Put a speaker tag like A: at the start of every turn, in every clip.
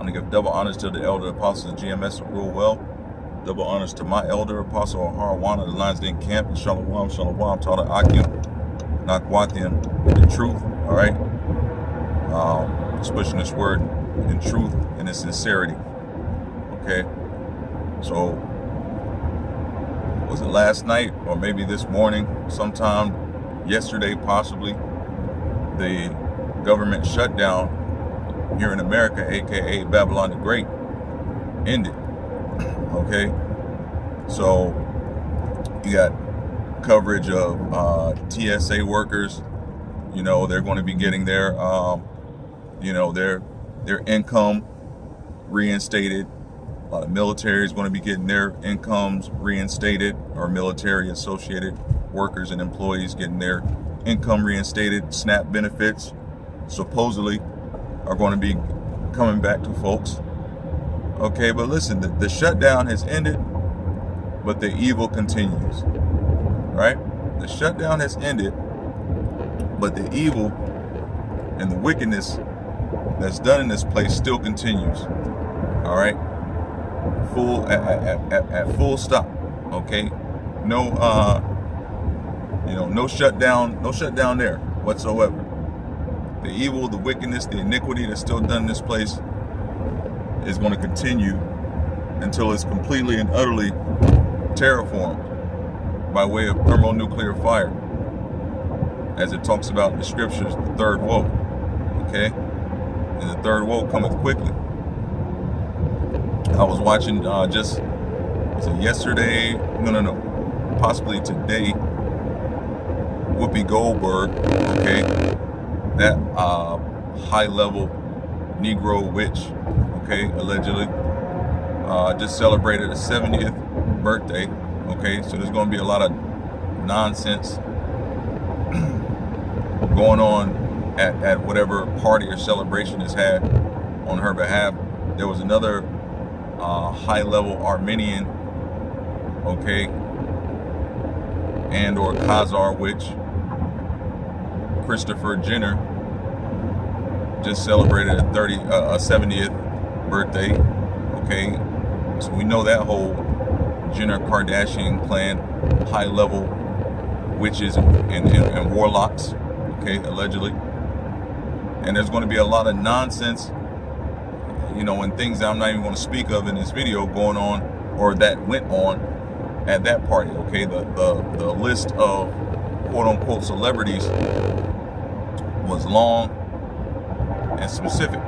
A: want to give double honors to the elder apostles of GMS that rule well. Double honors to my elder apostle Harwana, the Lions Den Camp, and Shalom, Shalom, Tala Akim, Nakwathian, the truth, all right? Just pushing this word in truth and in sincerity, okay? So, was it last night or maybe this morning, sometime yesterday possibly, the government shutdown here in America, aka Babylon the Great, ended. Okay, so you got coverage of TSA workers. You know, they're going to be getting their their income reinstated. A lot of military is going to be getting their incomes reinstated, or military associated workers and employees getting their income reinstated. SNAP benefits supposedly are going to be coming back to folks. Okay, but listen, the shutdown has ended, but the evil continues, right? The shutdown has ended, but the evil and the wickedness that's done in this place still continues, all right? At full stop, okay? No, no shutdown there whatsoever. The evil, the wickedness, the iniquity that's still done in this place is going to continue until it's completely and utterly terraformed by way of thermonuclear fire, as it talks about in the scriptures, the third woe, okay? And the third woe cometh quickly. I was watching was it yesterday? No, possibly today. Whoopi Goldberg, okay, that high-level Negro witch, okay, allegedly, just celebrated a 70th birthday, okay, so there's going to be a lot of nonsense going on at whatever party or celebration is had on her behalf. There was another high-level Armenian, okay, and or Khazar witch, Christopher Jenner, just celebrated a 70th birthday, okay? So we know that whole Jenner Kardashian clan, high-level witches and warlocks, okay, allegedly. And there's going to be a lot of nonsense, and things that I'm not even going to speak of in this video going on, or that went on at that party, okay? The list of quote-unquote celebrities was long and specific,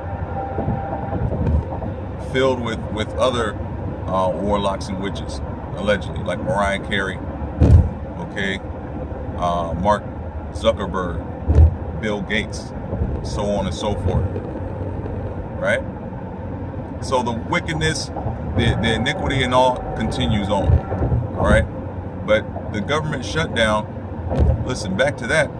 A: filled with other warlocks and witches, allegedly, like Mariah Carey, okay, Mark Zuckerberg, Bill Gates, so on and so forth, right? So the wickedness, the iniquity and all continues on, all right? But the government shutdown, listen, back to that,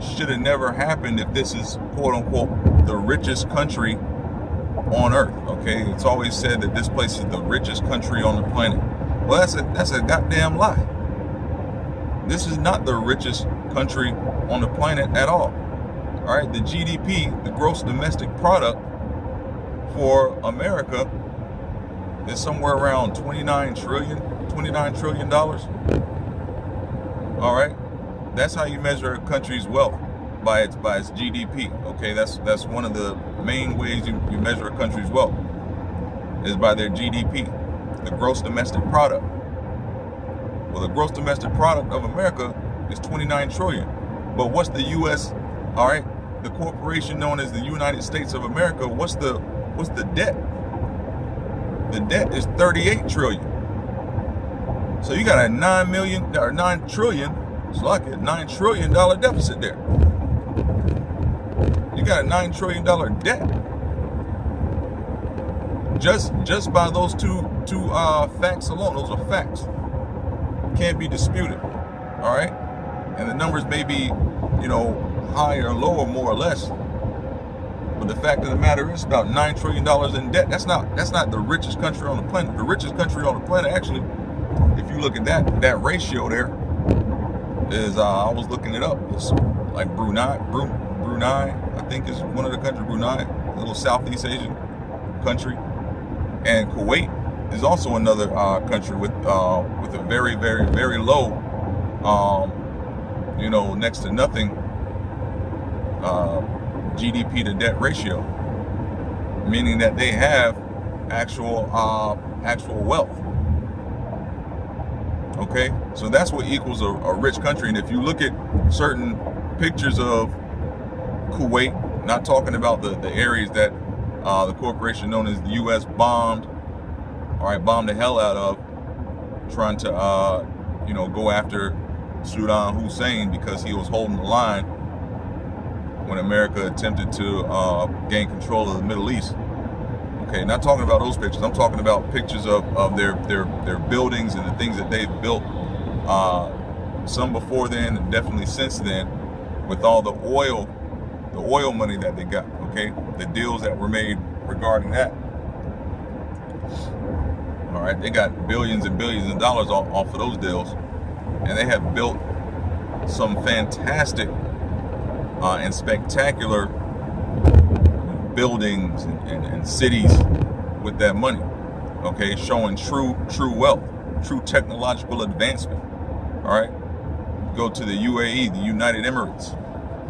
A: should have never happened if this is, quote unquote, the richest country on earth, okay? It's always said that this place is the richest country on the planet. Well, that's a goddamn lie. This is not the richest country on the planet at all. All right, the GDP, the gross domestic product for America is somewhere around $29 trillion. All right, that's how you measure a country's wealth, by its GDP. Okay, that's one of the main ways you measure a country's wealth, is by their GDP, the gross domestic product. Well, the gross domestic product of America is 29 trillion. But what's the U.S., all right, the corporation known as the United States of America, what's the debt? The debt is 38 trillion. So you got a $9 trillion deficit there. You got a $9 trillion debt. Just by those two facts alone. Those are facts. Can't be disputed. All right? And the numbers may be, higher or lower, more or less. But the fact of the matter is, about $9 trillion in debt. That's not the richest country on the planet. The richest country on the planet, actually, if you look at that ratio there, is I was looking it up. It's like Brunei, I think is one of the countries. Brunei, a little Southeast Asian country, and Kuwait is also another country with a very, very, very low, next to nothing GDP to debt ratio, meaning that they have actual wealth. Okay, so that's what equals a rich country. And if you look at certain pictures of Kuwait, not talking about the areas that the corporation known as the U.S. bombed the hell out of, trying to go after Saddam Hussein because he was holding the line when America attempted to gain control of the Middle East. Okay, not talking about those pictures. I'm talking about pictures of their buildings and the things that they've built, some before then and definitely since then, with all the oil money that they got. Okay, the deals that were made regarding that. All right, they got billions and billions of dollars off of those deals, and they have built some fantastic and spectacular buildings and cities with that money. Okay, showing true wealth, true technological advancement. All right, go to the UAE, the United Emirates,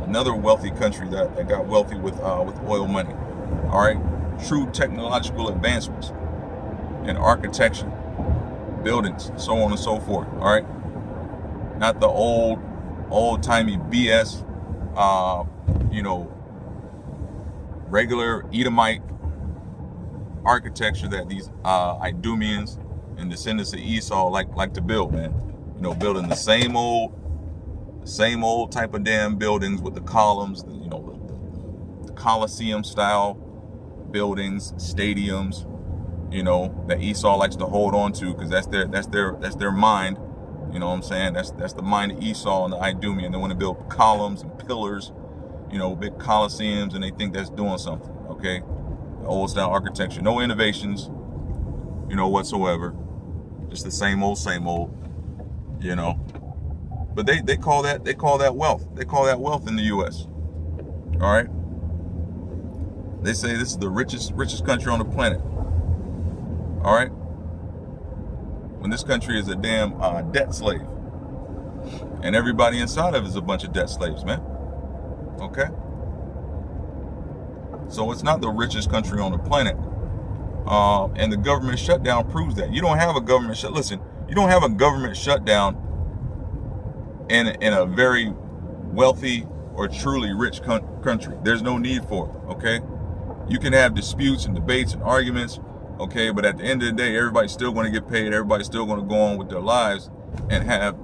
A: another wealthy country that got wealthy with oil money. All right, true technological advancements in architecture, buildings, so on and so forth. All right, not the old-timey BS, regular Edomite architecture that these Idumeans and descendants of Esau like to build, man. Building the same old type of damn buildings with the columns, the Colosseum style buildings, stadiums, that Esau likes to hold on to, because that's their mind. You know what I'm saying? That's the mind of Esau and the Idumean. They want to build columns and pillars, big Colosseums, and they think that's doing something. Okay, the old style architecture, no innovations, whatsoever. Just the same old. But they call that wealth. They call that wealth in the U.S. All right. They say this is the richest country on the planet. All right. When this country is a damn debt slave, and everybody inside of it is a bunch of debt slaves, man. Okay. So it's not the richest country on the planet, and the government shutdown proves that. You don't have a government you don't have a government shutdown in a very wealthy or truly rich country. There's no need for it. Okay. You can have disputes and debates and arguments. Okay, but at the end of the day, everybody's still going to get paid. Everybody's still going to go on with their lives and have